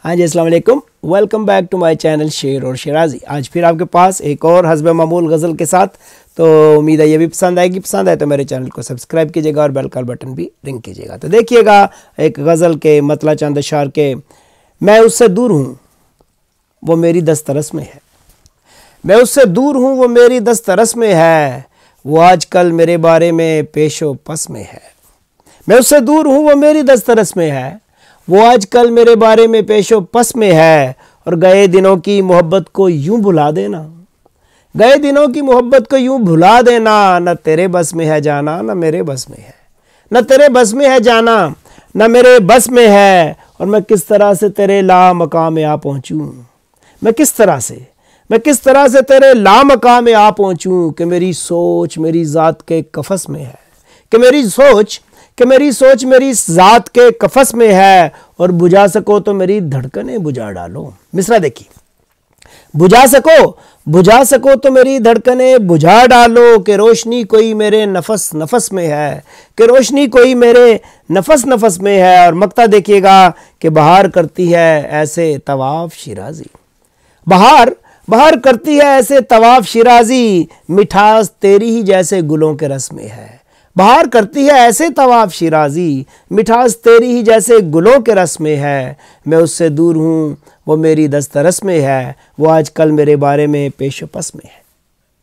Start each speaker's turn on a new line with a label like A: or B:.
A: हाँ जी, अस्सलाम वालेकुम। Welcome back to my channel शेर और शेराजी। आज फिर आपके पास एक और हस्बे मामूल गज़ल के साथ। तो उम्मीद है ये भी पसंद आएगी। पसंद आए तो मेरे चैनल को सब्सक्राइब कीजिएगा और बेल का बटन भी रिंग कीजिएगा। तो देखिएगा एक गज़ल के मतला चंद अशार के। मैं उससे दूर हूँ वो मेरी दस्तरस में है, मैं उससे दूर हूँ वो मेरी दस्तरस में है, वो आजकल मेरे बारे में पेशो पस में है। मैं उससे दूर हूँ वो मेरी दस्तरस में है, वो आजकल मेरे बारे में पेशो पस में है। और गए दिनों की मोहब्बत को यूं भुला देना, गए दिनों की मोहब्बत को यूं भुला देना, न तेरे बस में है जाना न मेरे बस में है, न तेरे बस में है जाना न मेरे बस में है। और मैं किस तरह से तेरे ला मकाम में आ पहुँचूँ, मैं किस तरह से तेरे ला मकाम में आ पहुँचूँ कि मेरी सोच मेरी ज़ात के कफस में है, कि मेरी सोच मेरी ज़ात के कफस में है। और बुझा सको तो मेरी धड़कनें बुझा डालो। मिसरा देखिए, बुझा सको तो मेरी धड़कनें बुझा डालो, कि रोशनी कोई मेरे नफस नफस में है, कि रोशनी कोई मेरे नफस नफस में है। और मक्ता देखिएगा कि बहार करती है ऐसे तवाफ शिराजी, बहार करती है ऐसे तवाफ शिराजी, मिठास तेरी ही जैसे गुलों के रस में है। बहार करती है ऐसे तवाफ शिराजी, मिठास तेरी ही जैसे गुलों के रस में है। मैं उससे दूर हूँ वो मेरी दस्तरस में है, वो आजकल मेरे बारे में पेशो पस में है।